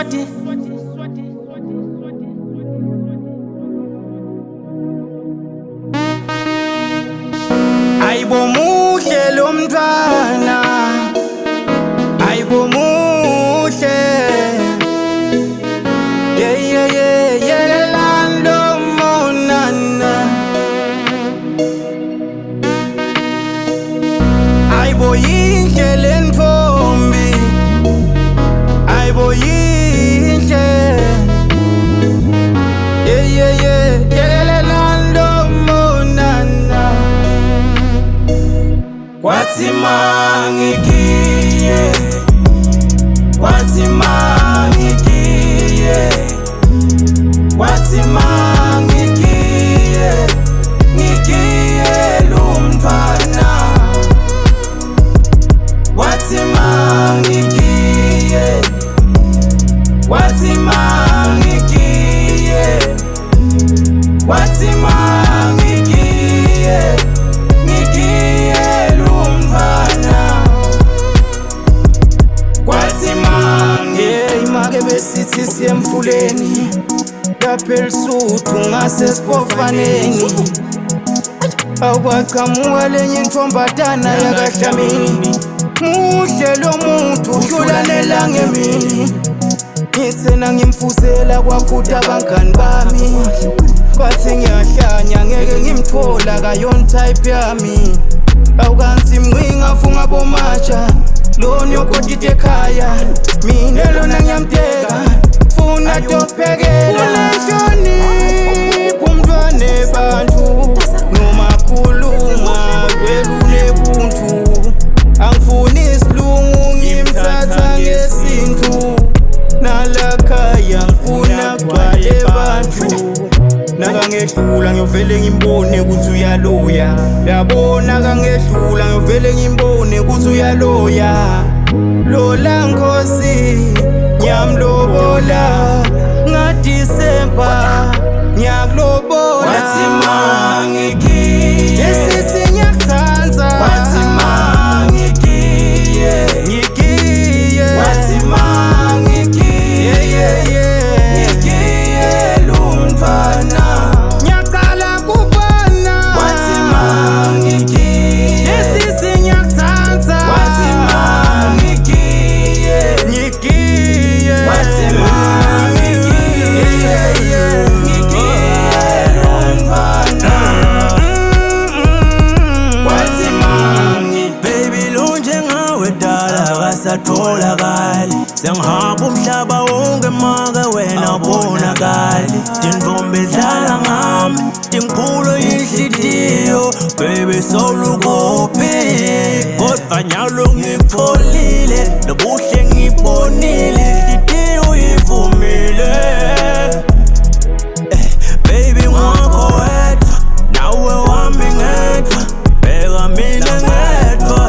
Swati. Aibo muhle lo mntwana, aibo muhle, yelelando monana. Aibo yinhle le ntfombi, aibo yinhle, yelelando monana. Wathi mangigiye, wathi mangigiye, wathi mangigiye, ngigiye lo mntwana. Wathi mangigiye, wathi mangigiye, wathi mangigiye, ngigiye lo mntwana. Wathi make besithi siye emfuleni, yaphela isuthu ngase sipofaneni. Awukwaqhamuka lenye intombatana yakaHlamini. Muhle lo muntu udlula nelanga emini. Ngithena ngimfusela kwakhutha abangani bami, bathi ngiyahlanya ngeke ngimthola akayona type yami. Awukanti mncinga funga bomatsha, lona yokotita ekhaya, mina lona ngiyamteka, funa tophekela. Unenhlonipho umntwana ebantfu, noma khuluma vele unebuntu. Angifuni isilungu ngimthatha ngesintu, nalakhaya ngifuna kugcwale bantfu. Nakangehlula ngiyovele ngimbone ukuthi uyaloya, yabona kangehlula ngiyovele ngimbone ukuthi uyaloya. Lola Nkosi ngiyamlobola, ngaDisemba ngiyakulobola. Wathi mangigiye, esithi ngiyakuthanda, wathi mangigiye, ngigiye, wathi mangigiye, ngigiye lo mntwana. Ngiyaqala kubona, wathi mangigiye, esithi ngiyakuthanda, wathi mangigiye, ngigiye, wathi mangigiye, ngigiye lo mntwana. Wathi mangi baby lo njengawe dala akasatholakali, sengihamba umhlaba wonke maka wena bonakali. Tintfombi dlala ngami, tingiphula inhlitiyo, baby sowulukuphi, kodwa nyalo ngikutfolile, nobuhle ngibonile, inhlitiyo uyivumile. Baby ngwakho wedwa, nawe wami ngedwa, bheka mina ngedwa.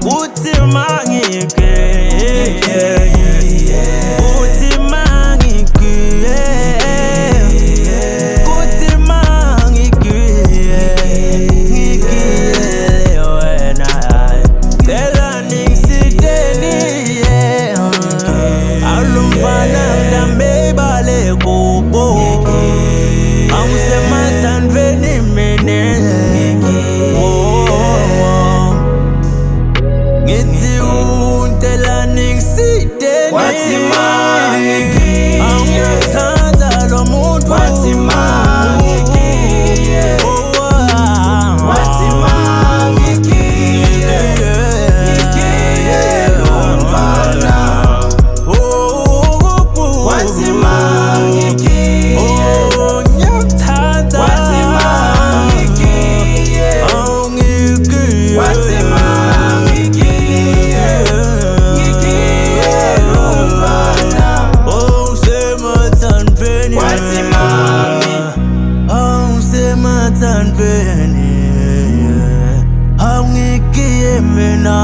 Kuthi mangigiye, kuthi mangigiye, kuthi mangigiye, ngigiye wena. Cela ningisiteni, alumfana ngidambe ibale kubo, angisemathandweni mina. Ngithi untela ningisiteni, wathi mangigiye, angiyakuthanda lo muntu. wathi mangigiye, wathi mangigiye, ngigiye lo mntwana. Wathi mangigiye, Ngiyakuthanda, wathi mangigiye, wathi mangigiye, ngigiye lo mntwana. usemathandweni, Wathi mangi usemathandweni, awungigiye mina.